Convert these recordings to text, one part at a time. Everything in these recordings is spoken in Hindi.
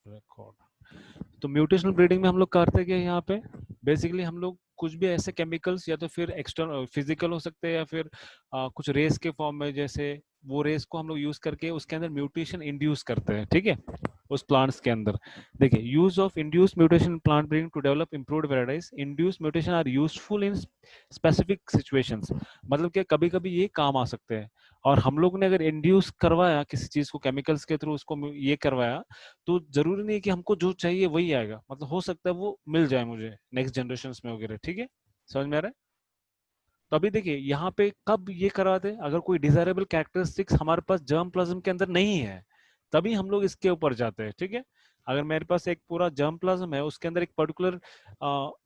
रिकॉर्ड। तो म्यूटेशनल ब्रीडिंग में हम लोग करते क्या है यहाँ पे, बेसिकली हम लोग कुछ भी ऐसे केमिकल्स या तो फिर एक्सटर्नल फिजिकल हो सकते हैं या फिर कुछ रेस के फॉर्म में, जैसे वो रेस को हम लोग यूज करके उसके अंदर म्यूटेशन इंड्यूस करते हैं, ठीक है, उस प्लांट्स के अंदर। देखिए, use of induce mutation plant breeding to develop improved varieties. Induce mutation are useful in specific situations, मतलब कि कभी कभी ये काम आ सकते हैं। और हम लोग ने अगर इंड्यूस करवाया किसी चीज को केमिकल्स के थ्रू, उसको ये करवाया, तो जरूरी नहीं है कि हमको जो चाहिए वही आएगा, मतलब हो सकता है वो मिल जाए मुझे नेक्स्ट जनरेशन में वगैरह, ठीक है, समझ में आ रहा है। तो अभी देखिए यहाँ पे कब ये करवाते हैं, अगर कोई डिजायरेबल कैरेक्टरिस्टिक्स हमारे पास जर्म प्लाज्म के अंदर नहीं है, तभी हम लोग इसके ऊपर जाते हैं, ठीक है। अगर मेरे पास एक पूरा जर्म प्लाज्म है, उसके अंदर एक पर्टिकुलर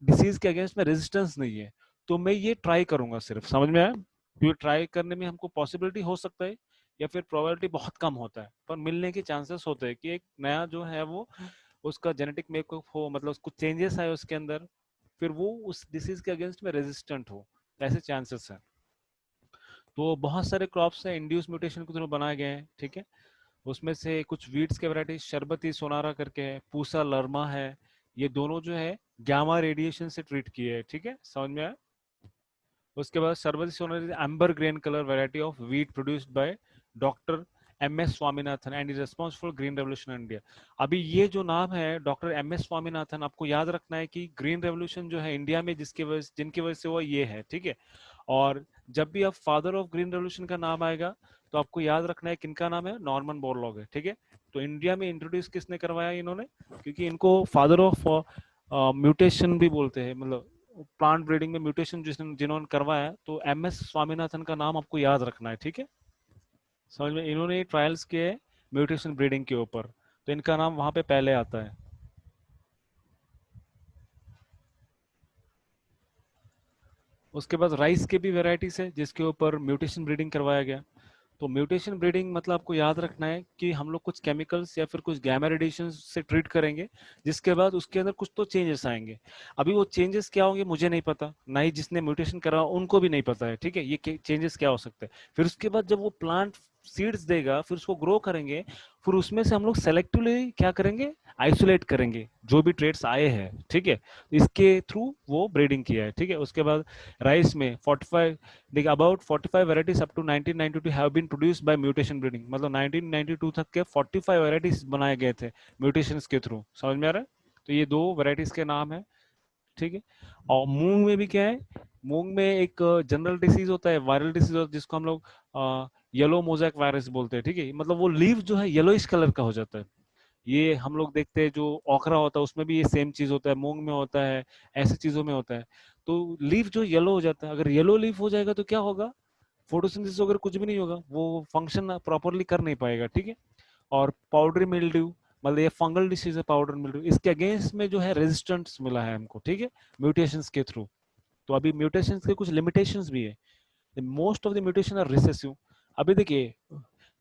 डिसीज के अगेंस्ट में रेजिस्टेंस नहीं है, तो मैं ये ट्राई करूंगा सिर्फ, समझ में आया। क्योंकि ट्राई करने में हमको पॉसिबिलिटी हो सकता है या फिर प्रोबेबिलिटी बहुत कम होता है, पर मिलने के चांसेस होते हैं कि एक नया जो है वो उसका जेनेटिक मेकअप हो, मतलब कुछ चेंजेस आए उसके अंदर, फिर वो उस डिसीज के अगेंस्ट में रेजिस्टेंट हो, ऐसे चांसेस हैं। तो बहुत सारे क्रॉप्स हैं इंड्यूस म्यूटेशन के थ्रू बनाए गए हैं, ठीक है। उसमें से कुछ वीड्स के वैरायटी शरबती सोनारा करके है, पूसा लर्मा है, ये दोनों जो है गामा रेडिएशन से ट्रीट किए हैं, ठीक है, समझ में आया। उसके बाद Sharbati Sonara amber green colour variety of wheat produced by doctor M S Swaminathan and is responsible green revolution India. अभी ये जो नाम है डॉक्टर एम एस स्वामीनाथन, आपको याद रखना है कि ग्रीन रेवोल्यूशन जो है इंडिया में जिनकी वजह से वो ये है, ठीक है। और जब भी आप फादर ऑफ ग्रीन रेवोल्यूशन का नाम आएगा, तो आपको याद रखना है किनका नाम है, नॉर्मन बोरलॉग है, ठीक है। तो इंडिया में इंट्रोड्यूस किसने करवाया इन्होंने, क्योंकि इनको फादर ऑफ म्यूटेशन भी बोलते हैं, मतलब प्लांट ब्रीडिंग में म्यूटेशन जिन्होंने करवाया, तो एम एस स्वामीनाथन का नाम आपको याद रखना है, ठीक है। समझ में, इन्होंने ट्रायल्स किए म्यूटेशन ब्रीडिंग के ऊपर, तो इनका नाम वहां पे पहले आता है। उसके बाद राइस के भी वेराइटीज है जिसके ऊपर म्यूटेशन ब्रीडिंग करवाया गया। तो म्यूटेशन ब्रीडिंग मतलब आपको याद रखना है कि हम लोग कुछ केमिकल्स या फिर कुछ गैमा रेडिएशन से ट्रीट करेंगे, जिसके बाद उसके अंदर कुछ तो चेंजेस आएंगे। अभी वो चेंजेस क्या होंगे मुझे नहीं पता, ना ही जिसने म्यूटेशन करा उनको भी नहीं पता है, ठीक है, ये चेंजेस क्या हो सकते हैं। फिर उसके बाद जब वो प्लांट सीड्स देगा, फिर उसको ग्रो करेंगे, फिर उसमें से हम लोग सेलेक्टिवली क्या करेंगे, आइसोलेट करेंगे जो भी ट्रेड्स आए हैं, ठीक है। इसके थ्रू वो ब्रीडिंग किया है, ठीक है। उसके बाद राइस में 45, देखिए about 45 varieties up to 1992 have been produced by mutation breeding, मतलब 1992 तक के 45 वेराइटीज बनाए गए थे म्यूटेशंस के थ्रू, समझ में आ रहा है। तो ये दो वेराइटीज के नाम है, ठीक है। और मूंग में भी क्या है, मूंग में एक जनरल डिसीज होता है, वायरल डिसीज होता है, जिसको हम लोग येलो मोजैक वायरस बोलते हैं, ठीक है। मतलब वो लीफ जो है येलोइश कलर का हो जाता है। ये हम लोग देखते हैं जो ओखरा होता है उसमें भी ये सेम चीज होता है, मूंग में होता है, ऐसी चीजों में होता है। तो लीफ जो येलो हो जाता है, अगर येलो लीफ हो जाएगा तो क्या होगा, फोटोसिंथेसिस वगैरह कुछ भी नहीं होगा, वो फंक्शन प्रॉपरली कर नहीं पाएगा, ठीक है। और पाउडरी मिल्ड्यू, मतलब ये फंगल डिसीज है पाउडर मिल्ड्यू, इसके अगेंस्ट में जो है रेजिस्टेंस मिला है हमको, ठीक है, म्यूटेशंस के थ्रू। तो अभी म्यूटेशंस के कुछ लिमिटेशंस भी है, most of the mutation are recessive. अभी देखिए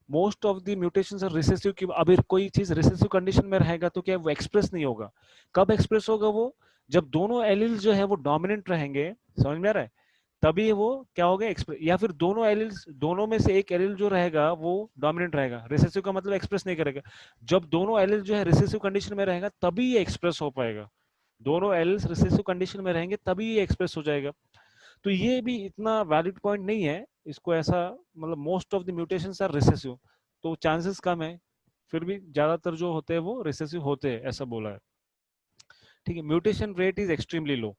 most of the mutations are recessive की, अभी कोई चीज रिसेसिव कंडीशन में रहेगा तो क्या वो एक्सप्रेस नहीं होगा। कब एक्सप्रेस होगा वो, जब दोनों एलील्स जो है वो डोमिनेंट रहेंगे, समझ में आ रहा है, तभी वो क्या होगा एक्सप्रेस, या फिर दोनों एलील्स, दोनों में से एक एलील जो रहेगा वो डोमिनेंट रहेगा, रिसेसिव का मतलब एक्सप्रेस नहीं करेगा। जब दोनों एलील जो है रिसेसिव कंडीशन में रहेगा तभी ये एक्सप्रेस हो पाएगा, दोनों एलील्स रिसेसिव कंडीशन में रहेंगे तभी ये एक्सप्रेस हो जाएगा। तो ये भी इतना वैलिड पॉइंट नहीं है, इसको ऐसा, मतलब most of the mutations are recessive, तो चांसेस कम है, फिर भी ज्यादातर जो होते हैं वो रिसेसिव होते हैं, ऐसा बोला है, ठीक है। Mutation rate is extremely low.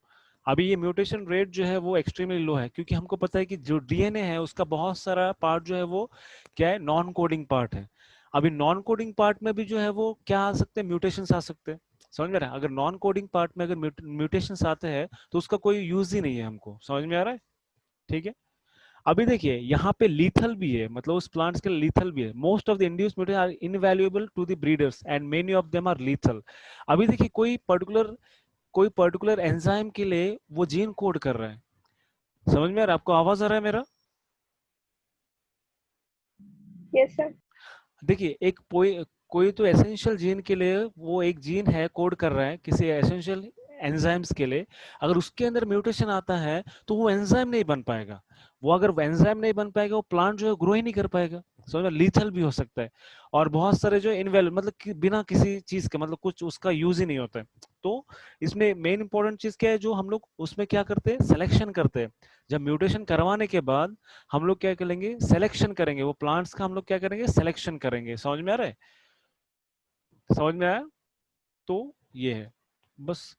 अभी ये म्यूटेशन रेट जो है वो एक्सट्रीमली लो है, क्योंकि हमको पता है कि जो डीएनए है उसका बहुत सारा पार्ट जो है वो क्या है, नॉन कोडिंग पार्ट है। अभी नॉन कोडिंग पार्ट में भी जो है वो क्या आ सकते हैं, म्यूटेशंस आ सकते हैं, समझ में आ रहा है। अगर नॉन कोडिंग पार्ट में अगर म्यूटेशंस आते हैं तो उसका कोई यूज ही नहीं है, हमको समझ में आ रहा है, ठीक है। अभी देखिए यहाँ पे लीथल भी है, मतलब उस प्लांट्स के लिए लीथल भी है। Most of the induced mutation are invaluable to the breeders and many of them are lethal. अभी देखिए कोई पर्टिकुलर एंजाइम के लिए वो जीन कोड कर रहा है, समझ में आ रहा है, आपको आवाज आ रहा है मेरा। Yes sir. देखिए एक कोई कोई तो एसेंशियल जीन के लिए वो एक जीन है कोड कर रहा है किसी एसेंशियल एंजाइम्स के लिए, अगर उसके अंदर म्यूटेशन आता है तो वो एंजाइम नहीं बन पाएगा, वो अगर एंजाइम नहीं बन पाएगा वो प्लांट जो है ग्रो ही नहीं कर पाएगा, समझ में, लीथल भी हो सकता है। और बहुत सारे जो इनवैल्यू मतलब कि बिना किसी चीज के मतलब कुछ उसका यूज ही नहीं होता है। तो इसमें मेन इंपॉर्टेंट चीज क्या है, जो हम लोग उसमें क्या करते हैं, सिलेक्शन करते हैं। जब म्यूटेशन करवाने के बाद हम लोग क्या करेंगे, सिलेक्शन करेंगे, वो प्लांट्स का हम लोग क्या करेंगे, सिलेक्शन करेंगे। समझ में आ रहा है, समझ में आया? तो ये है बस।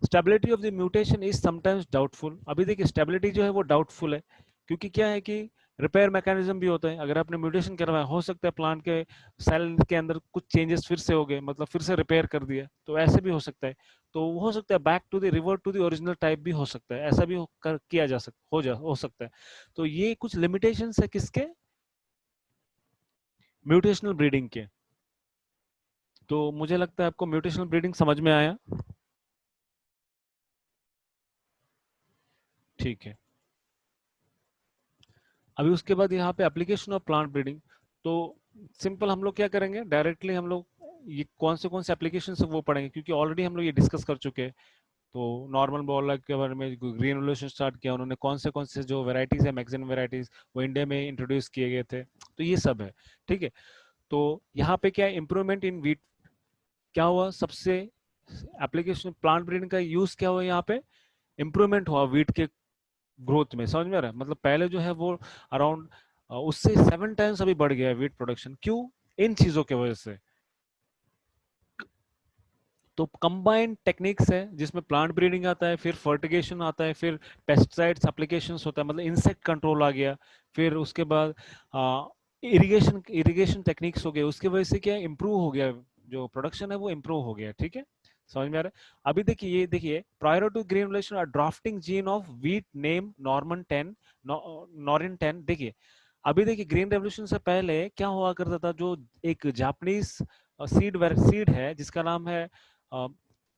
Stability of the mutation is sometimes doubtful. अभी देखिए स्टेबिलिटी जो है वो डाउटफुल है, क्योंकि क्या है कि रिपेयर मैकेनिज्म भी होता है। अगर आपने म्यूटेशन करवाया, हो सकता है प्लांट के सेल के अंदर कुछ चेंजेस फिर से हो गए, मतलब फिर से रिपेयर कर दिया, तो ऐसे भी हो सकता है। तो हो सकता है back to the revert to the original type भी हो सकता है, ऐसा भी किया जा सकता हो सकता है। तो ये कुछ लिमिटेशंस है किसके, म्यूटेशनल ब्रीडिंग के। तो मुझे लगता है आपको म्यूटेशनल ब्रीडिंग समझ में आया। ठीक है। अभी उसके बाद यहाँ पे एप्लीकेशन ऑफ प्लांट ब्रीडिंग। तो सिंपल हम लोग क्या करेंगे, डायरेक्टली हम लोग ये कौन से एप्लीकेशन से वो पढ़ेंगे, क्योंकि ऑलरेडी हम लोग ये डिस्कस कर चुके हैं। तो नॉर्मल बॉल के बारे में ग्रीन रेवोल्यूशन स्टार्ट किया उन्होंने, कौन से जो वेराइटीज है मैक्सिमम वेराइटीज वो इंडिया में इंट्रोड्यूस किए गए थे, तो ये सब है। ठीक है। तो यहाँ पे क्या इम्प्रूवमेंट इन वीट क्या हुआ, सबसे एप्लीकेशन प्लांट ब्रीडिंग का यूज क्या हुआ यहाँ पे, इम्प्रूवमेंट हुआ वीट के ग्रोथ में। समझ में आ रहा है, मतलब पहले जो है वो अराउंड उससे 7 टाइम्स अभी बढ़ गया है वीट प्रोडक्शन। क्यों, इन चीजों की वजह से। तो कंबाइंड टेक्निक्स है जिसमें प्लांट ब्रीडिंग आता है, फिर फर्टिगेशन आता है, फिर पेस्टिसाइड्स एप्लीकेशंस होता है, मतलब इंसेक्ट कंट्रोल आ गया, फिर उसके बाद इरिगेशन इरिगेशन टेक्निक्स हो गए, उसकी वजह से क्या इम्प्रूव हो गया, जो प्रोडक्शन है वो इम्प्रूव हो गया। ठीक है, समझ में आ रहा है। अभी देखिए, ये देखिए, prior to granulation drafting gene of wheat name Norman 10 Norin 10। देखिए अभी देखिए ग्रीन रेवोल्यूशन से पहले क्या हुआ करता था, जो एक जापानीज सीड है जिसका नाम है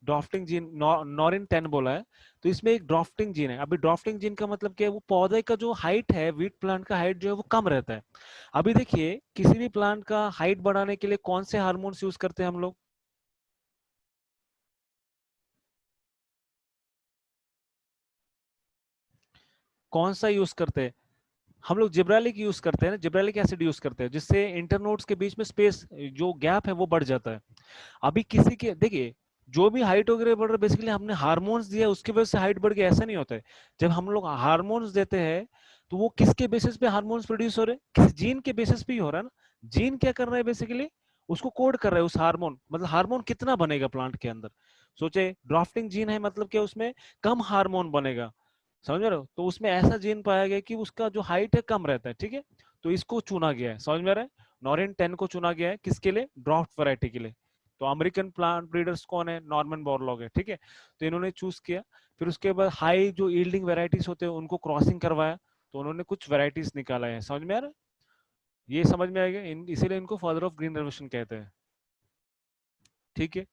ड्राफ्टिंग जीन, नॉरिन 10 बोला है। तो इसमें एक ड्राफ्टिंग जीन है। अभी ड्राफ्टिंग जीन का मतलब क्या है, वो पौधे का जो हाइट है, वीट प्लांट का हाइट जो है वो कम रहता है। अभी देखिए किसी भी प्लांट का हाइट बढ़ाने के लिए कौन से हार्मोन्स यूज करते हैं हम लोग, कौन सा यूज करते हैं हम लोग, जिब्रालिक यूज करते हैं ना, जिब्रालिक एसिड यूज करते हैं, जिससे इंटरनोड्स के बीच में स्पेस जो गैप है वो बढ़ जाता है। अभी किसी के देखिए, जो भी हाइट वगैरह बढ़ रहा है बेसिकली हमने हार्मोन्स दिया उसकी वजह से हाइट बढ़ गई, ऐसा नहीं होता है। जब हम लोग हार्मोन्स देते हैं तो वो किसके बेसिस पे हार्मोन्स प्रोड्यूस हो रहे हैं, किसी जीन के बेसिस पे ही हो रहा है ना। जीन क्या कर रहा है बेसिकली, उसको कोड कर रहा है उस हार्मोन, मतलब हार्मोन कितना बनेगा प्लांट के अंदर। सोचे ड्राफ्टिंग जीन है मतलब क्या, उसमें कम हार्मोन बनेगा। समझ रहे हो, तो उसमें ऐसा जीन पाया गया कि उसका जो हाइट है कम रहता है। ठीक है, तो इसको चुना गया है, समझ में आ रहा है। नॉरिन 10 को चुना गया है किसके लिए, ड्राफ्ट वैरायटी के लिए। तो अमेरिकन प्लांट ब्रीडर्स कौन है, नॉर्मन बोरलॉग है। ठीक है, तो इन्होंने चूज किया। फिर उसके बाद हाई जो यील्डिंग वेराइटीज होते हैं उनको क्रॉसिंग करवाया, तो उन्होंने कुछ वेराइटीज निकाला है। समझ में आ रहा है, ये समझ में आएगा, इसीलिए इनको फादर ऑफ ग्रीन रेवोल्यूशन कहते हैं। ठीक है।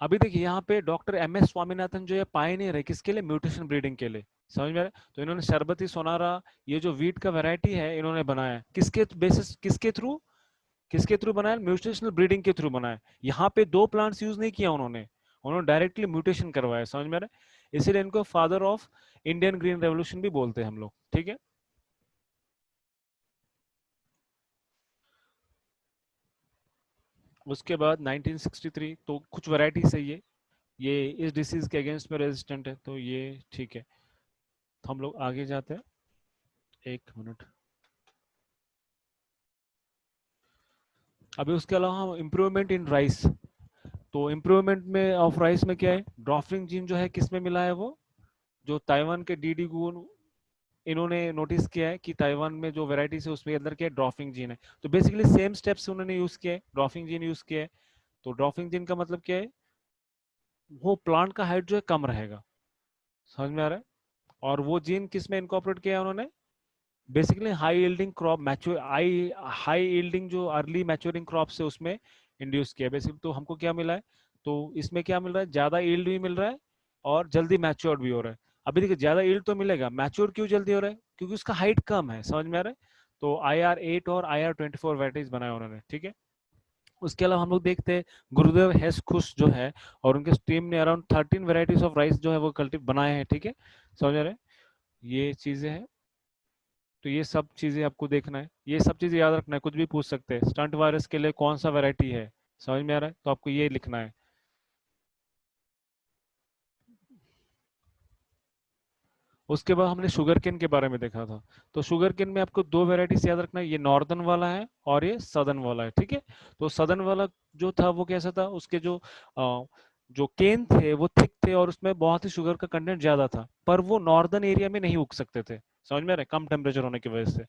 अभी देखिए यहाँ पे डॉक्टर एम एस स्वामीनाथन जो है पायनियर है किसके लिए, म्यूटेशन ब्रीडिंग के लिए। समझ में आ रहा है? तो इन्होंने शरबती सोनारा, ये जो वीट का वैरायटी है इन्होंने बनाया किसके बेसिस, किसके थ्रू बनाया, म्यूटेशनल ब्रीडिंग के थ्रू बनाया। यहाँ पे दो प्लांट्स यूज नहीं किया उन्होंने, उन्होंने डायरेक्टली म्यूटेशन करवाया। समझ में आ रहा है, इसीलिए इनको father of Indian green revolution भी बोलते हैं हम लोग। ठीक है। उसके बाद 1963, तो कुछ वैरायटी है ये इस डिसीज के अगेंस्ट में रेजिस्टेंट है, तो ये ठीक है। तो हम लोग आगे जाते हैं, 1 मिनट। अभी उसके अलावा इम्प्रूवमेंट इन राइस। तो इम्प्रूवमेंट में ऑफ राइस में क्या है, ड्राफ्टिंग जीन जो है किसमें मिला है, वो जो ताइवान के डीडी गुन, इन्होंने नोटिस किया है कि ताइवान में जो वेराइटीज है उसमें अंदर क्या है, ड्राफ्टिंग जीन है। तो बेसिकली सेम स्टेप्स उन्होंने यूज किया है, ड्राफ्टिंग जीन यूज किया है। तो ड्राफ्टिंग जीन का मतलब क्या है, वो प्लांट का हाइट जो है कम रहेगा। समझ में आ रहा है। और वो जीन किस में इनकॉर्पोरेट किया है उन्होंने, basically high yielding crop mature high yielding जो अर्ली मैच्योरिंग क्रॉप से उसमें इंड्यूस किया बेसिकली। तो हमको क्या मिला है, तो इसमें क्या मिल रहा है, ज्यादा यील्ड भी मिल रहा है और जल्दी मैच्योर भी हो रहा है। अभी देखिए ज्यादा यील्ड तो मिलेगा, मैच्योर क्यों जल्दी हो रहा है, क्योंकि उसका हाइट कम है। समझ में आ रहा है। तो IR8 और IR24 वैराइटीज बनाया उन्होंने। ठीक है। उसके अलावा हम लोग देखते हैं गुरुदेव हेस खुश जो है और उनके टीम ने अराउंड 13 वेराइटीज ऑफ राइस जो है वो कल्टिव बनाए हैं। ठीक है, समझ रहे हैं, ये चीजें हैं। तो ये सब चीजें आपको देखना है, ये सब चीजें याद रखना है, कुछ भी पूछ सकते हैं। स्टंट वायरस के लिए कौन सा वैरायटी है, समझ में आ रहा है, तो आपको ये लिखना है। उसके बाद हमने शुगर केन के बारे में देखा था। तो शुगर केन में आपको दो वेराइटीज याद रखना है, ये नॉर्दर्न वाला है और ये सदर्न वाला है, ठीक है। तो सदर्न वाला जो था वो कैसा था, उसके जो केन थे वो थिक थे और उसमें बहुत ही शुगर का कंटेंट ज्यादा था, पर वो नॉर्दर्न एरिया में नहीं उग सकते थे, समझ में आ रहा है, कम टेम्परेचर होने की वजह से।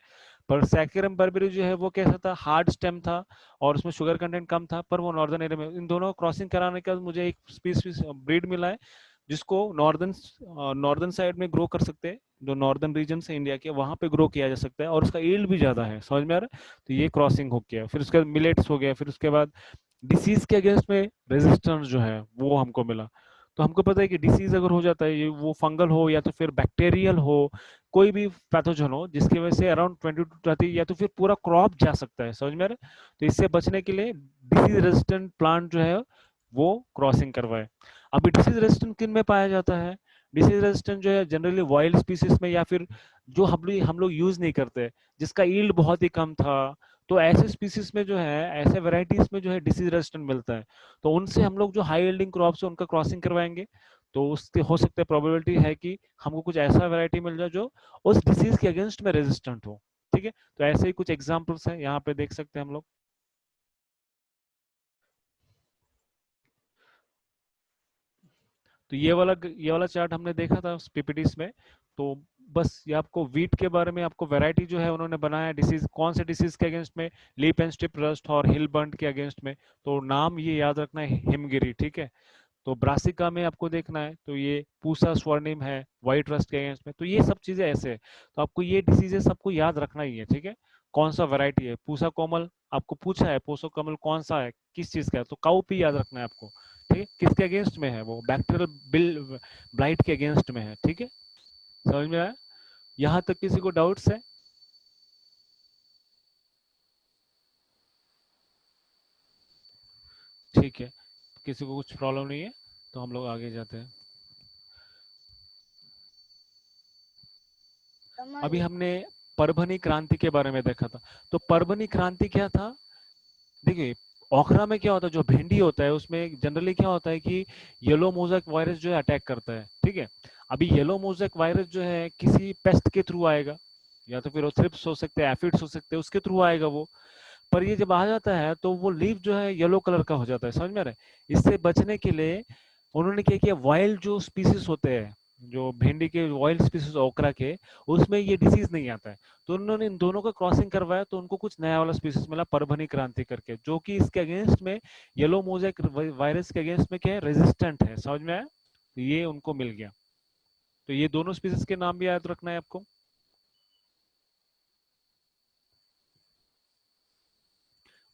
पर सैक्करम बर्बेरी जो है वो कैसा था, हार्ड स्टेम था और उसमें शुगर कंटेंट कम था, पर वो नॉर्दर्न एरिया में। इन दोनों को क्रॉसिंग कराने के बाद मुझे एक स्पीसीज ब्रीड मिला है जिसको नॉर्दर्न नॉर्दर्न साइड में ग्रो कर सकते हैं, जो नॉर्दर्न रीजन है इंडिया के वहां पे ग्रो किया जा सकता है और उसका यील्ड भी ज्यादा है, समझ में आ रहा है। तो ये क्रॉसिंग हो गया, फिर उसके बाद मिलेट्स हो गया, फिर उसके बाद डिसीज के अगेंस्ट में रेजिस्टेंस जो है वो हमको मिला। तो हमको पता है कि डिसीज अगर हो जाता है, ये वो फंगल हो या तो फिर बैक्टीरियल हो, कोई भी पैथोजन हो जिसकी वजह से अराउंड 20 to 30 या तो फिर पूरा क्रॉप जा सकता है, समझ में आ रहा है। तो इससे बचने के लिए डिसीज रेजिस्टेंट प्लांट जो है वो क्रॉसिंग करवाए। अभी डिसीज रेजिस्टेंट किन में पाया जाता है, डिसीज रेजिस्टेंट जो है जनरली वाइल्ड स्पीसीज में, या फिर जो हम लोग यूज नहीं करते, जिसका यील्ड बहुत ही कम था। तो ऐसे स्पीसीज में जो है, ऐसे वेराइटीज में जो है डिसीज रेजिस्टेंट मिलता है, तो उनसे हम लोग जो हाई यील्डिंग क्रॉप्स है उनका क्रॉसिंग करवाएंगे। तो उसके हो सकता है, प्रोबेबिलिटी है कि हमको कुछ ऐसा वैरायटी मिल जाए जो उस डिसीज के अगेंस्ट में रेजिस्टेंट हो, ठीक है। तो ऐसे ही कुछ एग्जांपल्स हैं, यहाँ पे देख सकते हैं हम लोग। तो ये वाला चार्ट हमने देखा था पीपीटीज में। तो बस ये आपको वीट के बारे में, आपको वैरायटी जो है उन्होंने बनाया, डिसीज कौन से डिसीज के अगेंस्ट में, लीप एंड स्टिप रस्ट और हिल बर्न के अगेंस्ट में। तो नाम ये याद रखना है, हिमगिरी, ठीक है। तो ब्रासिका में आपको देखना है, तो ये पूसा स्वर्णिम है व्हाइट रस्ट के अगेंस्ट में। तो ये सब चीजें ऐसे है, तो आपको ये डिसीजेस सबको याद रखना ही है, ठीक है। कौन सा वैरायटी है, पूसा कोमल आपको पूछा है, पूसा कोमल कौन सा है, किस चीज का है, तो काउपी याद रखना है आपको, ठीक है। किसके अगेंस्ट में है, वो बैक्टीरियल बिल ब्लाइट के अगेंस्ट में है, ठीक है। समझ में आया, यहाँ तक किसी को डाउट्स है? ठीक है, किसी को कुछ प्रॉब्लम नहीं है, तो हम लोग आगे जाते हैं। अभी हमने परभनी क्रांति के बारे में देखा था। तो परभनी क्रांति क्या था, देखिए ओखरा में क्या होता है, जो भिंडी होता है उसमें जनरली क्या होता है कि येलो मोज़ेक वायरस जो है अटैक करता है, ठीक है। अभी येलो मोज़ेक वायरस जो है किसी पेस्ट के थ्रू आएगा, या तो फिर वो थ्रिप्स हो सकते हैं, एफिड्स हो सकते हैं, उसके थ्रू आएगा वो। पर ये जब आ जाता है तो वो लीफ जो है येलो कलर का हो जाता है, समझ में आ रहा है। इससे बचने के लिए उन्होंने क्या किया, वाइल्ड जो स्पीसीज होते हैं, जो भिंडी के वाइल्ड स्पीसीज ओकरा के, उसमें ये डिसीज नहीं आता है। तो उन्होंने इन दोनों का क्रॉसिंग करवाया, तो उनको कुछ नया वाला स्पीसीज मिला, परभनी क्रांति करके, जो कि इसके अगेंस्ट में, येलो मोज़ेक वायरस के अगेंस्ट में क्या है, रेजिस्टेंट है, समझ में आया। तो ये उनको मिल गया। तो ये दोनों स्पीसीज के नाम भी याद रखना है आपको।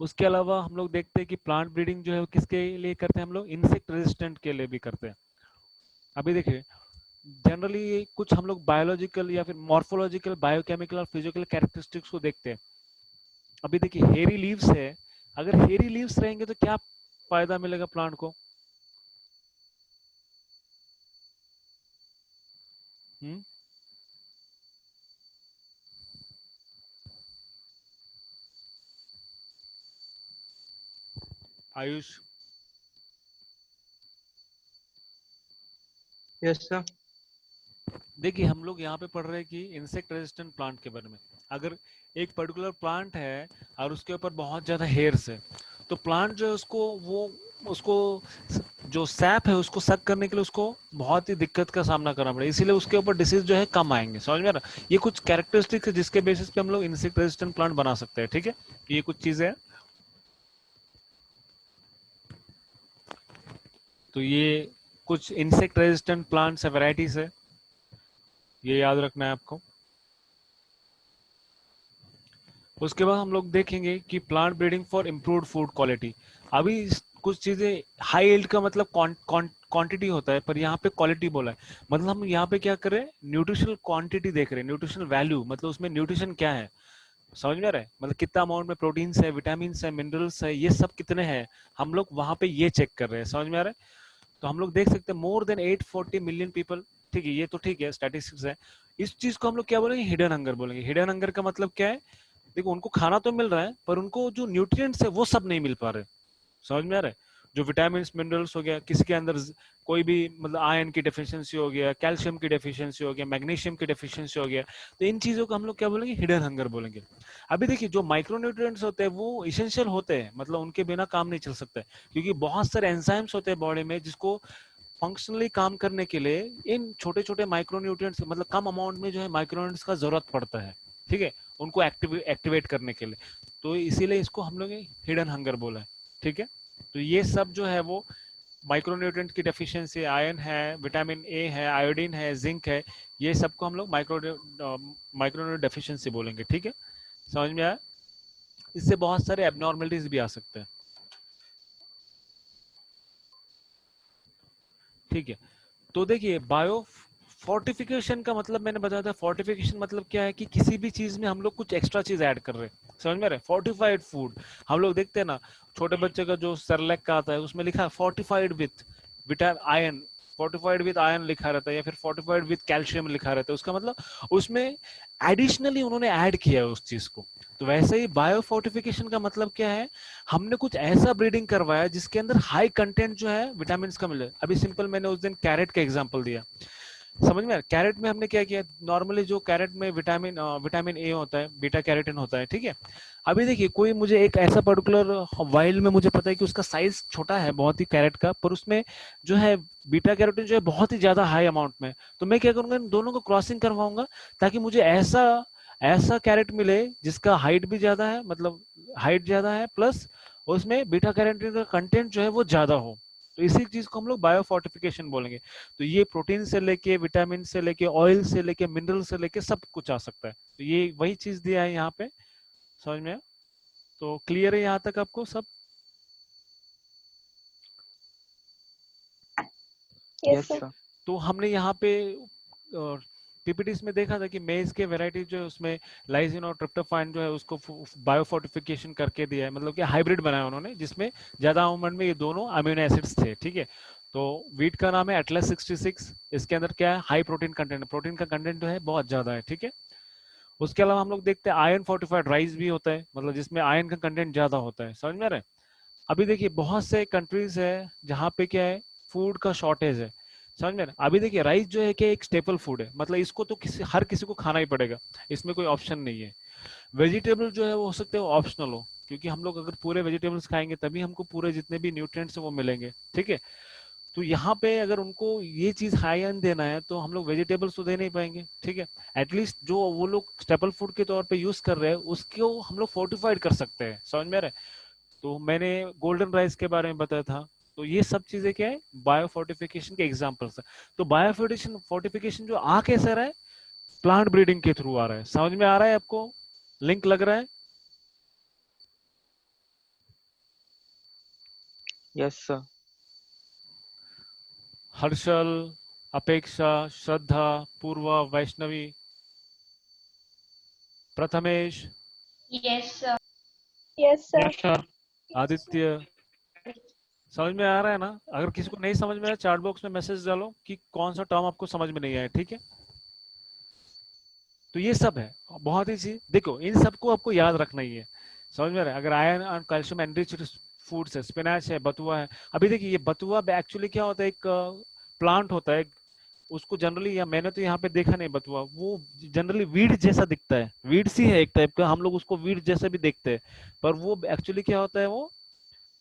उसके अलावा हम लोग देखते हैं कि प्लांट ब्रीडिंग जो है वो किसके लिए करते हैं, हम लोग इंसेक्ट रेजिस्टेंट के लिए भी करते हैं। अभी देखिए जनरली कुछ हम लोग बायोलॉजिकल या फिर मॉर्फोलॉजिकल, बायोकेमिकल और फिजिकल कैरेक्टरिस्टिक्स को देखते हैं। अभी देखिए हेरी लीव्स है, अगर हेरी लीव्स रहेंगे तो क्या फायदा मिलेगा प्लांट को? हम्म, आयुष। Yes sir. देखिए हम लोग यहाँ पे पढ़ रहे हैं कि इंसेक्ट रेजिस्टेंट प्लांट के बारे में। अगर एक पर्टिकुलर प्लांट है और उसके ऊपर बहुत ज्यादा हेयर्स है, तो प्लांट जो है उसको जो सैप है उसको सक करने के लिए उसको बहुत ही दिक्कत का सामना करना पड़ेगा, इसीलिए उसके ऊपर डिसीज जो है कम आएंगे, समझ में आ रहा। ये कुछ कैरेक्टरिस्टिक्स है जिसके बेसिस पे हम लोग इंसेक्ट रेजिस्टेंट प्लांट बना सकते हैं, ठीक है। ये कुछ चीजें हैं। तो ये कुछ इंसेक्ट रेजिस्टेंट प्लांट्स है, वेराइटीज है, ये याद रखना है आपको। उसके बाद हम लोग देखेंगे कि plant breeding for improved food quality. अभी कुछ चीजें, हाई यील्ड का मतलब क्वांटिटी होता है, पर यहाँ पे क्वालिटी बोला है। मतलब हम यहाँ पे क्या कर रहे हैं, न्यूट्रिशनल क्वांटिटी देख रहे हैं, न्यूट्रिशनल वैल्यू, मतलब उसमें न्यूट्रिशन क्या है, समझ में आ रहा है, मतलब कितना अमाउंट में प्रोटीन्स है, विटामिन है, मिनरल्स है, ये सब कितने हैं, हम लोग वहां पे ये चेक कर रहे हैं, समझ में आ रहा है। तो हम लोग देख सकते हैं मोर देन 840 मिलियन पीपल ठीक है, ये तो ठीक है, स्टैटिस्टिक्स है। इस चीज को हम लोग क्या बोलेंगे, हिडन हंगर बोलेंगे। हिडन हंगर का मतलब क्या है, देखो उनको खाना तो मिल रहा है पर उनको जो न्यूट्रिएंट्स है वो सब नहीं मिल पा रहे। समझ में आ रहा है? जो विटामिन मिनरल्स हो गया, किसी के अंदर कोई भी मतलब आयरन की डेफिशिएंसी हो गया, कैल्शियम की डेफिशिएंसी हो गया, मैग्नीशियम की डेफिशिएंसी हो गया, तो इन चीजों को हम लोग क्या बोलेंगे, हिडन हंगर बोलेंगे। अभी देखिए जो माइक्रोन्यूट्रिएंट्स होते हैं वो इसेंशियल होते हैं, मतलब उनके बिना काम नहीं चल सकता है, क्योंकि बहुत सारे एंजाइम्स होते हैं बॉडी में जिसको फंक्शनली काम करने के लिए इन छोटे छोटे माइक्रोन्यूट्रिएंट्स, मतलब कम अमाउंट में जो है माइक्रोन्यूट्रिएंट्स का जरूरत पड़ता है। ठीक है, उनको एक्टिवेट करने के लिए, तो इसीलिए इसको हम लोग हिडन हंगर बोला है। ठीक है, तो ये सब जो है वो माइक्रोन्यूट्रिएंट की डेफिशिएंसी, आयरन है, विटामिन ए है, आयोडीन है, जिंक है, ये सबको हम लोग माइक्रोन्यूट्रिएंट डेफिशिएंसी बोलेंगे। ठीक है, समझ में आया? इससे बहुत सारे एबनॉर्मलिटीज भी आ सकते हैं। ठीक है, तो देखिए बायो फोर्टिफिकेशन का मतलब मैंने बताया था, फोर्टिफिकेशन मतलब क्या है कि किसी भी चीज में हम लोग कुछ एक्स्ट्रा चीज ऐड कर रहे हैं। समझ में आ रहा है? फोर्टिफाइड फूड हम लोग देखते हैं ना, छोटे बच्चे का जो सेरेलैक का आता है उसमें लिखा है fortified with vitamin iron, fortified with iron लिखा रहता है, या फिर फोर्टिफाइड विथ कैल्शियम लिखा रहता है। उसका मतलब उसमें एडिशनली उन्होंने ऐड किया है उस चीज को। तो वैसे ही बायो फोर्टिफिकेशन का मतलब क्या है, हमने कुछ ऐसा ब्रीडिंग करवाया जिसके अंदर हाई कंटेंट जो है विटामिन का मिले। अभी सिंपल मैंने उस दिन कैरेट का एग्जांपल दिया, समझ में? कैरेट में हमने क्या किया, नॉर्मली जो कैरेट में विटामिन ए होता है, बीटा कैरोटीन होता है। ठीक है, अभी देखिए कोई मुझे एक ऐसा पर्टिकुलर वाइल्ड में मुझे पता है कि उसका साइज छोटा है बहुत ही कैरेट का, पर उसमें जो है बीटा कैरोटीन जो है बहुत ही ज्यादा हाई अमाउंट में, तो मैं क्या करूंगा, इन दोनों को क्रॉसिंग करवाऊंगा ताकि मुझे ऐसा ऐसा कैरेट मिले जिसका हाइट भी ज्यादा है, मतलब हाइट ज्यादा है, प्लस उसमें बीटा कैरोटीन का कंटेंट जो है वो ज्यादा हो। तो इसी चीज को हम लोग बायो फोर्टिफिकेशन बोलेंगे। तो ये प्रोटीन से लेके, विटामिन से लेके, ऑयल से लेके, मिनरल से लेके सब कुछ आ सकता है। तो ये वही चीज दिया है यहाँ पे, समझ में आया? तो क्लियर है यहाँ तक आपको सब? Yes yes sir. सर। तो हमने यहाँ पे पीपीटीज में देखा था कि मेज के वैरायटी जो है उसमें लाइसिन और ट्रिप्टोफैन जो है उसको बायो फोर्टिफिकेशन करके दिया है, मतलब कि हाइब्रिड बनाया उन्होंने जिसमें ज्यादा अमाउंट में ये दोनों अमीनो एसिड्स थे। ठीक है, तो वीट का नाम है एटलस 66, इसके अंदर क्या है, हाई प्रोटीन कंटेंट, प्रोटीन का कंटेंट जो है बहुत ज्यादा है। ठीक है, उसके अलावा हम लोग देखते हैं आयरन फोर्टिफाइड राइस भी होता है, मतलब जिसमें आयरन का कंटेंट ज्यादा होता है। समझ में आ रहा है? अभी देखिए बहुत से कंट्रीज है जहाँ पे क्या है, फूड का शॉर्टेज है। समझ में? अभी देखिए राइस जो है कि एक स्टेपल फूड है, मतलब इसको तो हर किसी को खाना ही पड़ेगा, इसमें कोई ऑप्शन नहीं है। वेजिटेबल जो है वो हो सकते हैं ऑप्शनल हो, क्योंकि हम लोग अगर पूरे वेजिटेबल्स खाएंगे तभी हमको पूरे जितने भी न्यूट्रिएंट्स है वो मिलेंगे। ठीक है, तो यहाँ पे अगर उनको ये चीज हाई अंड देना है तो हम लोग वेजिटेबल्स तो दे नहीं पाएंगे। ठीक है, एटलीस्ट जो वो लोग स्टेपल फूड के तौर पे यूज कर रहे हैं उसको हम लोग फोर्टिफाइड कर सकते हैं। समझ में आ रहा है? तो मैंने गोल्डन राइस के बारे में बताया था। तो ये सब चीजें क्या है, बायो फोर्टिफिकेशन के एग्जाम्पल्स है। तो बायो फोर्टिफिकेशन जो आ कैसे रहा है, प्लांट ब्रीडिंग के थ्रू आ रहा है। समझ में आ रहा है आपको? लिंक लग रहा है? Yes sir. Harshal, Apeksha, Shraddha, Purva, Vaishnavi, Prathamesh, yes sir. Yes sir. Yes sir. Aditya, समझ में आ रहा है ना? अगर किसी को नहीं समझ में आया चैट बॉक्स में मैसेज डालो कि कौन सा टर्म आपको समझ में नहीं आया। ठीक है, तो ये सब है, बहुत ही चीज देखो, इन सबको आपको याद रखना ही है। समझ में आ रहा है? अगर आयरन और कैल्शियम एनरिच्ड फूड्स है, स्पिनच है, बथुआ है। अभी देखिए ये बथुआ एक्चुअली क्या होता है, एक प्लांट होता है, उसको जनरली, या मैंने तो यहाँ पे देखा नहीं बथुआ, वो जनरली वीड जैसा दिखता है, वीड सी है एक टाइप का, हम लोग उसको वीड जैसा भी देखते हैं, पर वो एक्चुअली क्या होता है,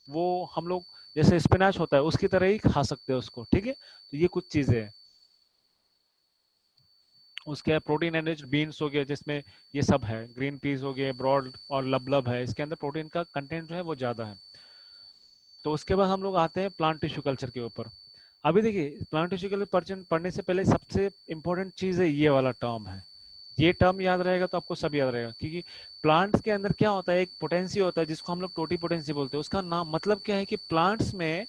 वो हम लोग जैसे स्पिनच होता है उसकी तरह ही खा सकते हैं उसको। ठीक है, तो ये कुछ चीजें हैं। उसके प्रोटीन एनरिच्ड बीन्स हो गए जिसमें ये सब है, ग्रीन पीस हो गए, ब्रॉड और लबलब है, इसके अंदर प्रोटीन का कंटेंट जो है वो ज्यादा है। तो उसके बाद हम लोग आते हैं प्लांट टिश्यू कल्चर के ऊपर। अभी देखिए प्लांट टिश्यू कल्चर पढ़ने से पहले सबसे इंपॉर्टेंट चीज है ये वाला टर्म है। ये टर्म याद रहेगा तो आपको सब याद रहेगा, क्योंकि प्लांट्स के अंदर क्या होता है, एक पोटेंसी होता है जिसको हम लोग टोटी पोटेंसी बोलते हैं। उसका नाम मतलब क्या है कि प्लांट्स में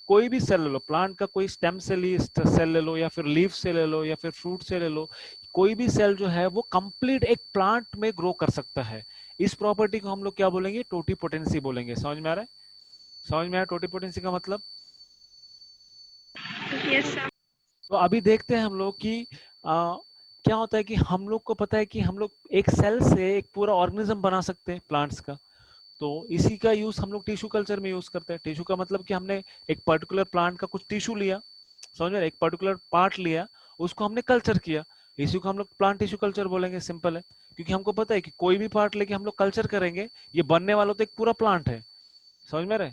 कोई भी सेल ले लो, प्लांट का कोई स्टेम सेल ले लो, या फिर लीफ से ले लो, या फिर फ्रूट से ले लो, कोई भी सेल जो है वो कंप्लीट एक प्लांट में ग्रो कर सकता है। इस प्रॉपर्टी को हम लोग क्या बोलेंगे, टोटी पोटेंसी बोलेंगे। समझ में आ रहा है? समझ में आया टोटी पोटेंसी का मतलब? Yes sir. तो अभी देखते हैं हम लोग कि क्या होता है कि हम लोग को पता है कि हम लोग एक सेल से एक पूरा ऑर्गेनिज्म बना सकते हैं प्लांट्स का। तो इसी का यूज हम लोग टिश्यू कल्चर में यूज करते हैं। टिश्यू का मतलब कि हमने एक पर्टिकुलर प्लांट का कुछ टिश्यू लिया, समझ में, एक पर्टिकुलर पार्ट लिया, उसको हमने कल्चर किया। इसी को हम लोग प्लांट टिश्यू कल्चर बोलेंगे, सिंपल है। क्योंकि हमको पता है कि कोई भी पार्ट लेके हम लोग कल्चर करेंगे, ये बनने वाला तो एक पूरा प्लांट है। समझ में रहे?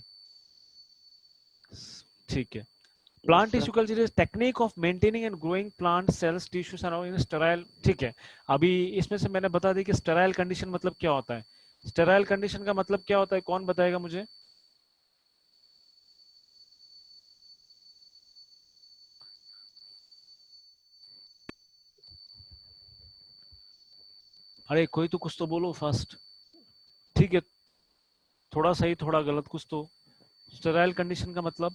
ठीक है। Yes plant sir. Tissue culture is technique of maintaining and growing plant cells tissues in sterile. ठीक है। अभी इसमें से मैंने बता दी कि स्टेराइल कंडीशन मतलब क्या होता है। स्टेराइल कंडीशन का मतलब क्या होता है, कौन बताएगा मुझे? अरे कोई तो कुछ तो बोलो फास्ट। ठीक है, थोड़ा सही थोड़ा गलत कुछ तो। स्टेराइल कंडीशन का मतलब?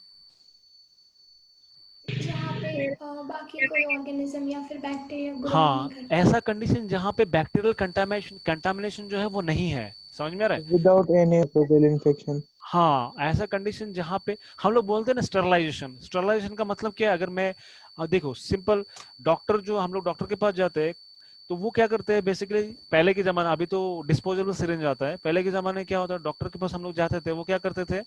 जहाँ पे बाकी कोई ऑर्गेनिज्म या फिर बैक्टीरिया ग्रो ही नहीं हाँ, करता। ऐसा कंडीशन जहाँ पे बैक्टीरियल कंटामिनेशन जो है वो नहीं है। समझ में आ रहा है? Without any bacterial infection. हाँ, ऐसा कंडीशन जहाँ पे हम लोग बोलते हैं ना स्टरलाइजेशन। स्टरलाइजेशन का मतलब क्या है? अगर मैं देखो सिंपल, डॉक्टर जो हम लोग डॉक्टर के पास जाते हैं, तो वो क्या करते हैं बेसिकली, पहले के जमाना, अभी तो डिस्पोजेबल सिरिंज आता है, पहले के जमाने में क्या होता है, डॉक्टर के पास हम लोग जाते थे, वो क्या करते थे,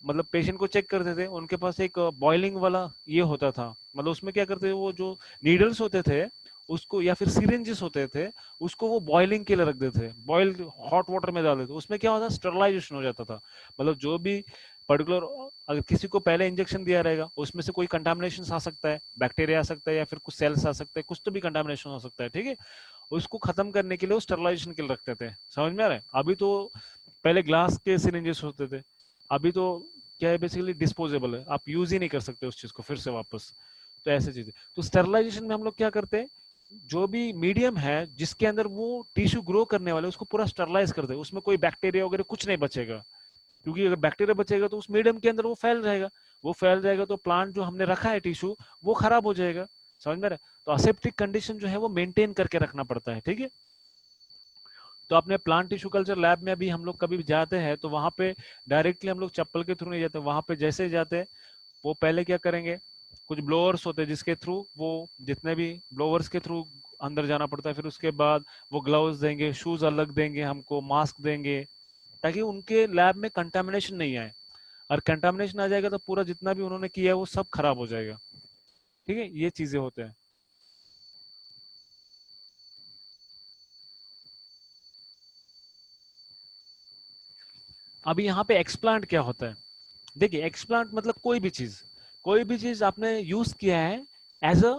मतलब पेशेंट को चेक करते थे, उनके पास एक बॉइलिंग वाला ये होता था, मतलब उसमें क्या करते थे, वो जो नीडल्स होते थे उसको, या फिर सिरिंजेस होते थे, उसको वो बॉइलिंग के लिए रख देते थे, बॉइल हॉट वाटर में डाल देते, उसमें क्या होता, स्टरलाइजेशन हो जाता था। मतलब जो भी पर्टिकुलर, अगर किसी को पहले इंजेक्शन दिया रहेगा, उसमें से कोई कंटामिनेशन आ सकता है, बैक्टीरिया आ सकता है, या फिर कुछ सेल्स आ सकते हैं, कुछ तो भी कंटामिनेशन हो सकता है, ठीक है। उसको खत्म करने के लिए वो स्टरलाइजेशन के लिए रखते थे। समझ में आ रहा है? अभी तो पहले ग्लास के सिरिंजेस होते थे, अभी तो क्या है, बेसिकली डिस्पोजेबल है, आप यूज ही नहीं कर सकते उस चीज को फिर से वापस। तो ऐसे चीजें, तो स्टेरलाइजेशन में हम लोग क्या करते हैं, जो भी मीडियम है जिसके अंदर वो टिश्यू ग्रो करने वाले, उसको पूरा स्टरलाइज कर दे, उसमें कोई बैक्टीरिया वगैरह कुछ नहीं बचेगा। क्योंकि अगर बैक्टीरिया बचेगा तो उस मीडियम के अंदर वो फैल जाएगा, वो फैल जाएगा तो प्लांट जो हमने रखा है टिश्यू, वो खराब हो जाएगा। समझ में रहे? तो असेप्टिक कंडीशन जो है वो मेंटेन करके रखना पड़ता है, ठीक है। तो अपने प्लांट टिश्यू कल्चर लैब में अभी हम लोग कभी भी जाते हैं तो वहां पे डायरेक्टली हम लोग चप्पल के थ्रू नहीं जाते, वहां पे जैसे जाते हैं, वो पहले क्या करेंगे, कुछ ब्लोअर्स होते हैं जिसके थ्रू वो, जितने भी ब्लोअर्स के थ्रू अंदर जाना पड़ता है, फिर उसके बाद वो ग्लव्स देंगे, शूज अलग देंगे हमको, मास्क देंगे, ताकि उनके लैब में कंटामिनेशन नहीं आए। और कंटामिनेशन आ जाएगा तो पूरा जितना भी उन्होंने किया है वो सब खराब हो जाएगा, ठीक है। ये चीजें होते हैं। अभी यहाँ पे एक्सप्लांट क्या होता है, देखिए एक्सप्लांट मतलब कोई भी चीज आपने यूज किया है एज अ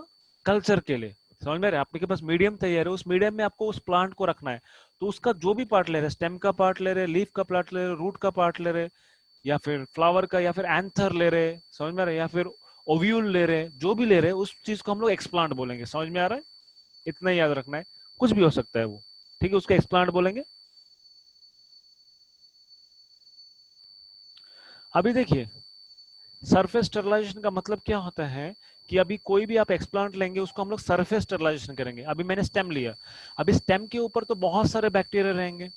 कल्चर के लिए। समझ में रहे? आपके पास मीडियम तैयार है, उस मीडियम में आपको उस प्लांट को रखना है, तो उसका जो भी पार्ट ले रहे, स्टेम का पार्ट ले रहे, लीफ का पार्ट ले रहे, रूट का पार्ट ले रहे, या फिर फ्लावर का, या फिर एंथर ले रहे, समझ में रहे, या फिर ओव्यूल ले रहे, जो भी ले रहे, उस चीज को हम लोग एक्सप्लांट बोलेंगे। समझ में आ रहा है? इतना ही याद रखना है, कुछ भी हो सकता है वो, ठीक है, उसको एक्सप्लांट बोलेंगे। अभी देखिए, सरफेस स्टरलाइजेशन का मतलब क्या होता है, कि अभी कोई भी आप एक्सप्लांट लेंगे उसको हम लोग सरफेस स्टरलाइजेशन करेंगे। अभी मैंने स्टेम लिया, अभी स्टेम के ऊपर तो बहुत सारे बैक्टीरिया रहेंगे,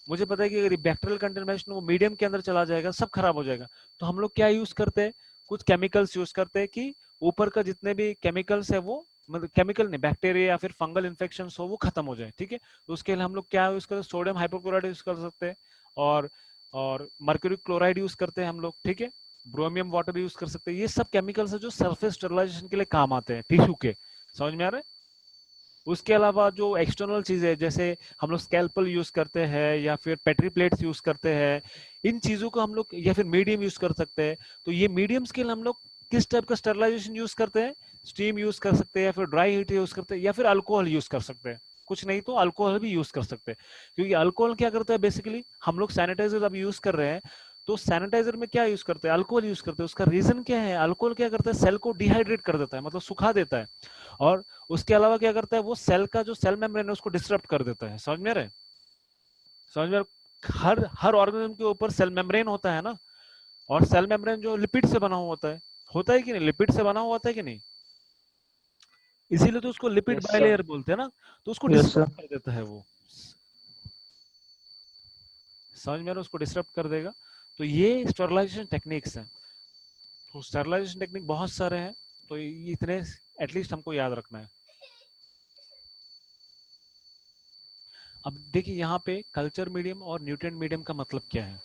मुझे पता है कि अगर बैक्टीरियल कंटेमिनेशन वो मीडियम के अंदर चला जाएगा, सब खराब हो जाएगा। तो हम लोग क्या यूज करते हैं, कुछ केमिकल्स यूज करते हैं कि ऊपर का जितने भी केमिकल्स है वो, मतलब केमिकल नहीं, बैक्टीरिया या फिर फंगल इन्फेक्शन हो वो खत्म हो जाए, ठीक है। तो उसके लिए हम लोग क्या यूज करते हैं, सोडियम हाइपोक्लोराइड यूज कर सकते हैं, और मर्क्यूरी क्लोराइड यूज करते हैं हम लोग, ठीक है। ब्रोमियम वाटर यूज कर सकते हैं। ये सब केमिकल्स है जो सरफेस स्टरलाइजेशन के लिए काम आते हैं टिश्यू के। समझ में आ रहा है? उसके अलावा जो एक्सटर्नल चीज है, जैसे हम लोग स्कैल्पल यूज करते हैं, या फिर पेट्री प्लेट्स यूज करते हैं, इन चीजों को हम लोग, या फिर मीडियम यूज कर सकते हैं। तो ये मीडियम्स के लिए हम लोग किस टाइप का स्टरलाइजेशन यूज करते हैं, स्टीम यूज कर सकते हैं, या फिर ड्राई हीट यूज करते हैं, या फिर अल्कोहल यूज कर सकते हैं। कुछ नहीं तो अल्कोहल भी यूज कर सकते हैं, क्योंकि अल्कोहल क्या करता है, बेसिकली हम लोग सैनिटाइजर अब यूज कर रहे हैं, तो सैनिटाइजर में क्या यूज करते हैं, अल्कोहल यूज करते हैं। उसका रीजन क्या है, अल्कोहल क्या करता है, सेल को डिहाइड्रेट कर देता है, मतलब सुखा देता है। और उसके अलावा क्या करता है, वो सेल का जो सेल मेम्ब्रेन है उसको डिस्टर्ब कर देता है। समझ में आ रहा है? समझ में आ रहा है? हर हर ऑर्गेनिज्म के ऊपर सेल मेम्ब्रेन होता है ना, और सेल मेम्ब्रेन जो लिपिड से बना हुआ होता है कि नहीं, लिपिड से बना हुआ होता है कि नहीं, इसीलिए तो उसको लिपिड यस सर। बाइलेयर बोलते हैं ना। तो उसको यस डिस्टर्ब सर। कर देता है वो। समझ में आ रहा है? उसको डिस्टर्ब कर देगा। तो ये स्टरलाइजेशन टेक्निक्स हैं। तो स्टरलाइजेशन टेक्निक बहुत सारे हैं, तो ये इतने एटलीस्ट हमको याद रखना है। अब देखिए यहाँ पे कल्चर मीडियम और न्यूट्रिएंट मीडियम का मतलब क्या है।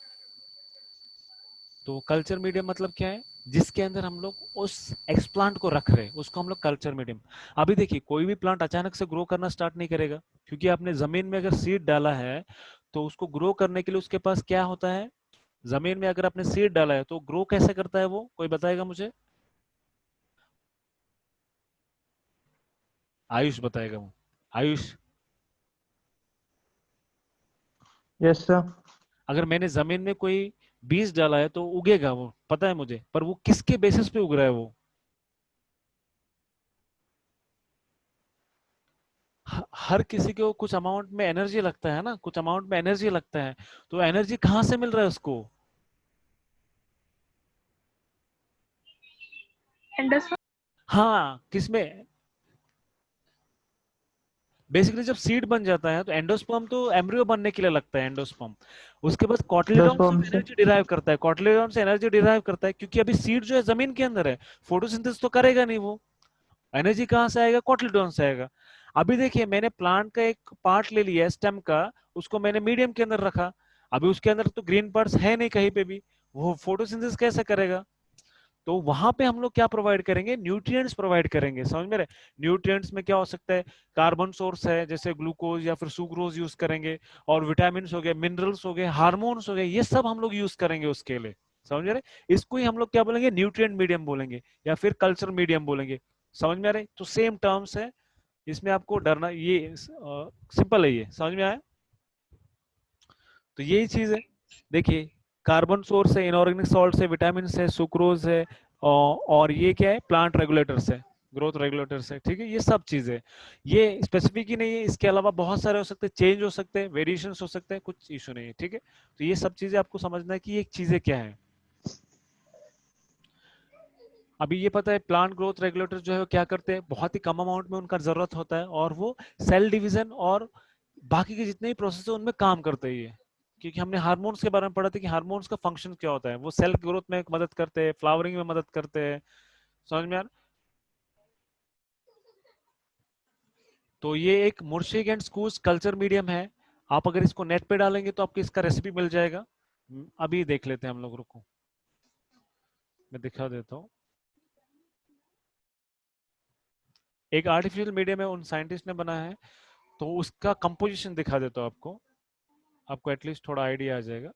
तो कल्चर मीडियम मतलब क्या है, जिसके अंदर हम लोग उस एक्सप्लांट को रख रहे हैं, उसको हम लोग कल्चर मीडियम। अभी देखिए कोई भी प्लांट अचानक से ग्रो करना स्टार्ट नहीं करेगा, क्योंकि आपने जमीन में अगर सीड डाला है तो उसको ग्रो करने के लिए उसके पास क्या होता है, जमीन में अगर आपने सीड डाला है तो ग्रो कैसे करता है, वो कोई बताएगा मुझे? आयुष बताएगा वो। Ayush, yes sir. अगर मैंने जमीन में कोई बीज डाला है तो उगेगा वो, पता है मुझे, पर वो किसके बेसिस पे उग रहा है वो? हर किसी को कुछ अमाउंट में एनर्जी लगता है ना, कुछ अमाउंट में एनर्जी लगता है, तो एनर्जी कहाँ से मिल रहा है उसको? एंडोस्पर्म। हाँ, किसमें? बेसिकली जब सीड बन जाता है तो एंडोस्पर्म तो एम्ब्रियो बनने के लिए लगता है, एंडोस्पर्म। उसके बाद कॉटिलिडॉन से एंडोस्पर्म से। एनर्जी डिराइव करता है, कॉटिलिडॉन से एनर्जी डिराइव करता है, क्योंकि अभी सीड जो है जमीन के अंदर है, फोटोसिंथेसिस तो करेगा नहीं वो, एनर्जी कहाँ से आएगा, कॉटिलिडॉन से आएगा। अभी देखिए मैंने प्लांट का एक पार्ट ले लिया स्टेम का, उसको मैंने मीडियम के अंदर रखा, अभी उसके अंदर तो ग्रीन पार्ट्स है नहीं कहीं पे भी, वो फोटोसिंथेसिस कैसे करेगा? तो वहां पे हम लोग क्या प्रोवाइड करेंगे, न्यूट्रिएंट्स प्रोवाइड करेंगे, समझ में रहे? न्यूट्रिएंट्स में क्या हो सकता है, कार्बन सोर्स है जैसे ग्लूकोज या फिर सुक्रोज यूज करेंगे, और विटामिन हो गए, मिनरल्स हो गए, हार्मोन्स हो गए, ये सब हम लोग यूज करेंगे उसके लिए, समझ रहे? इसको ही हम लोग क्या बोलेंगे, न्यूट्रिएंट मीडियम बोलेंगे, या फिर कल्चर मीडियम बोलेंगे। समझ में आ रहे? तो सेम टर्म्स है, इसमें आपको डरना, ये सिंपल है, ये समझ में आया? तो यही चीज है। देखिए कार्बन सोर्स है, इनऑर्गेनिक सॉल्ट है, विटामिन है, सुक्रोज है, और ये क्या है, प्लांट रेगुलेटर्स है, ग्रोथ रेगुलेटर्स है, ठीक है, ये सब चीजें। ये स्पेसिफिक ही नहीं है, इसके अलावा बहुत सारे हो सकते हैं, चेंज हो सकते हैं, वेरिएशन हो सकते हैं, कुछ इशू नहीं है, ठीक है। तो ये सब चीजें आपको समझना है कि ये चीजें क्या है। अभी ये पता है प्लांट ग्रोथ रेगुलेटर जो है वो क्या करते हैं, बहुत ही कम अमाउंट में उनका जरूरत होता है, और वो सेल डिवीजन और बाकी के जितने भी प्रोसेस है उनमें काम करते ही है। क्योंकि हमने हार्मोन्स के बारे में पढ़ा था कि हार्मोन्स का फंक्शन क्या होता है, वो सेल ग्रोथ में मदद करते हैं, फ्लावरिंग में मदद करते हैं, समझ में यार? तो ये एक मुर्शिक एंड स्कूज कल्चर मीडियम है। आप अगर इसको नेट पे डालेंगे तो आपको इसका रेसिपी मिल जाएगा। अभी देख लेते हैं हम लोग, रुको मैं दिखा देता हूँ। एक आर्टिफिशियल मीडियम है, उन साइंटिस्ट ने बनाया है, तो उसका कंपोजिशन दिखा देता हूँ आपको, आपको एटलीस्ट थोड़ा आइडिया आ जाएगा।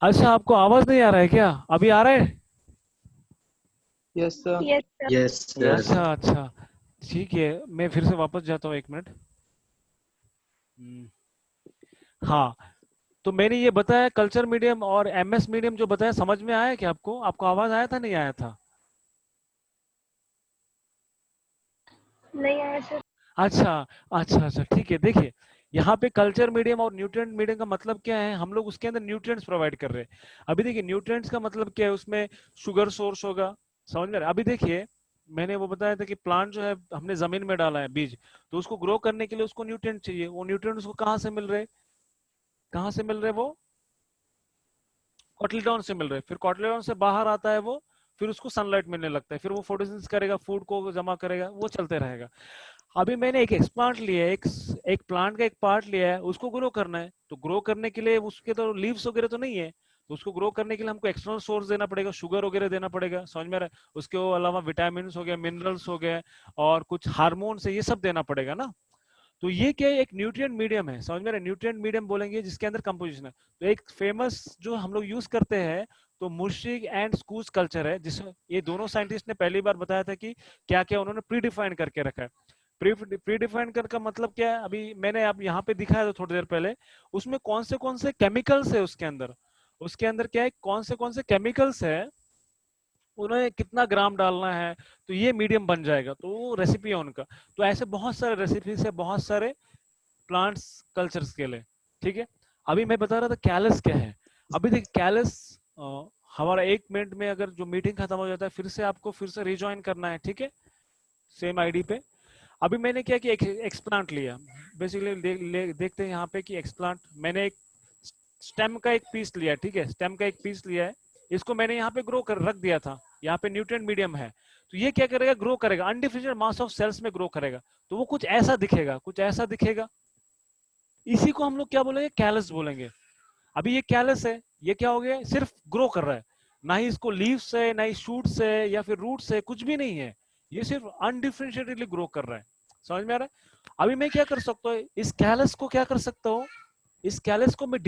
अच्छा, आपको आवाज नहीं आ रहा है क्या? अभी आ रहा है? Yes, sir. Yes, sir. Yes, sir. अच्छा अच्छा, ठीक है, मैं फिर से वापस जाता हूँ, 1 मिनट। हाँ, तो मैंने ये बताया कल्चर मीडियम और एमएस मीडियम जो बताया, समझ में आया क्या आपको? आपको आवाज आया था नहीं आया था? नहीं आया सर। अच्छा अच्छा अच्छा, ठीक है। देखिए, यहाँ पे कल्चर मीडियम और न्यूट्रिएंट मीडियम का मतलब क्या है, हम लोग उसके अंदर न्यूट्रिएंट्स प्रोवाइड कर रहे हैं। अभी देखिए, न्यूट्रिएंट्स का मतलब क्या है, उसमें शुगर सोर्स होगा, समझ में आ रहा है? अभी देखिए, मैंने वो बताया था कि प्लांट जो है हमने जमीन में डाला है बीज, तो उसको ग्रो करने के लिए उसको न्यूट्रिएंट चाहिए। वो न्यूट्रिएंट उसको कहाँ से मिल रहे? कहाँ से मिल रहे वो? कॉटिलडॉन से मिल रहे, फिर कॉटिलडॉन से बाहर आता है वो, फिर उसको सनलाइट मिलने लगता है, फिर वो फोटोसिंथेसिस करेगा, फूड को जमा करेगा, वो चलते रहेगा। अभी मैंने एक एक्सप्लांट लिया है, एक प्लांट का एक पार्ट लिया है, उसको ग्रो करना है, तो ग्रो करने के लिए उसके तो लीव्स वगैरह तो नहीं है, तो उसको ग्रो करने के लिए हमको एक्सटर्नल सोर्स देना पड़ेगा, शुगर वगैरह देना पड़ेगा, समझ में आ रहा है? उसके अलावा विटामिन हो गया, मिनरल्स हो गए, और कुछ हार्मोन्स है, ये सब देना पड़ेगा ना। तो ये क्या है, एक न्यूट्रिएंट मीडियम है, समझ में आ रहा है? न्यूट्रिएंट मीडियम बोलेंगे जिसके अंदर कंपोजिशन है। तो एक फेमस जो हम लोग यूज करते हैं, तो मुर्शिग एंड स्कूस कल्चर है, जिसमें ये दोनों साइंटिस्ट ने पहली बार बताया था कि क्या क्या उन्होंने प्री डिफाइन करके रखा है। प्री डिफाइन कर का मतलब क्या है, अभी मैंने आप यहाँ पे दिखाया था थोड़ी देर पहले, उसमें कौन से केमिकल्स है उसके अंदर क्या है, कौन से केमिकल्स है, उन्हें कितना ग्राम डालना है, तो ये मीडियम बन जाएगा, तो वो रेसिपी है उनका। तो ऐसे बहुत सारे रेसिपीज है, बहुत सारे प्लांट्स कल्चर्स के लिए, ठीक है। अभी मैं बता रहा था कैलस क्या है। अभी देख कैलस, हमारा 1 मिनट में अगर जो मीटिंग खत्म हो जाता है, फिर से आपको फिर से रिज्वाइन करना है, ठीक है, सेम आईडी पे। अभी मैंने क्या कि एक एक्सप्लांट लिया, बेसिकली देखते हैं यहाँ पे कि एक्सप्लांट, मैंने एक स्टेम का एक पीस लिया, ठीक है, स्टेम का एक पीस लिया है, इसको मैंने यहाँ पे ग्रो कर रख दिया था, यहाँ पे न्यूट्रिएंट मीडियम है, तो ये क्या करेगा, ग्रो करेगा, अनडिफरेंशिएटेड मास ऑफ सेल्स में ग्रो करेगा, तो वो कुछ ऐसा दिखेगा, कुछ ऐसा दिखेगा। इसी को हम लोग क्या बोलेंगे, कैलस बोलेंगे। अभी ये कैलस है, ये क्या हो गया, सिर्फ ग्रो कर रहा है, ना ही इसको लीव्स है, ना ही शूट्स है, या फिर रूट्स है, कुछ भी नहीं है, ये सिर्फ अनडिफरेंशिएटेडली ग्रो कर रहा है, समझ में आ रहा है? अभी मैं क्या कर सकता हूँ, इस कैलस को क्या कर सकता हूँ, इस कैलस को मैं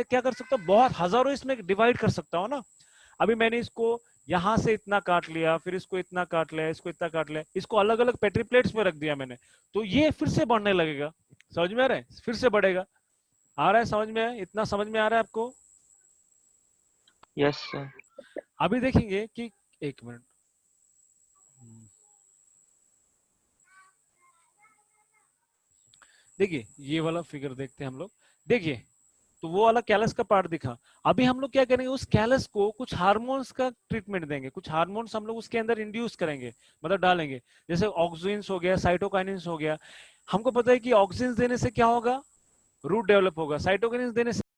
क्या कर सकता हूँ, बहुत हजारों इसमें डिवाइड कर सकता हूँ ना। अभी मैंने इसको यहां से इतना काट लिया, फिर इसको इतना काट लिया, इसको इतना काट लिया, इसको अलग अलग पेट्री प्लेट्स में रख दिया मैंने, तो ये फिर से बढ़ने लगेगा, समझ में आ रहा है? फिर से बढ़ेगा, आ रहा है समझ में? इतना समझ में आ रहा है आपको? Yes, sir. अभी देखेंगे कि, 1 मिनट, देखिए ये वाला फिगर देखते हैं हम लोग। देखिए, तो वो वाला कैलस का पार्ट दिखा। अभी हम लोग क्या करेंगे, उस कैलस को कुछ हार्मोन्स का ट्रीटमेंट देंगे, कुछ हार्मोन्स हम लोग उसके अंदर इंड्यूस करेंगे, मतलब डालेंगे, जैसे ऑक्सिन्स हो गया, साइटोकाइनिन्स हो गया। हमको पता है कि ऑक्सिन्स देने से क्या होगा, रूट डेवलप होगा, साइटोकिन्स देने से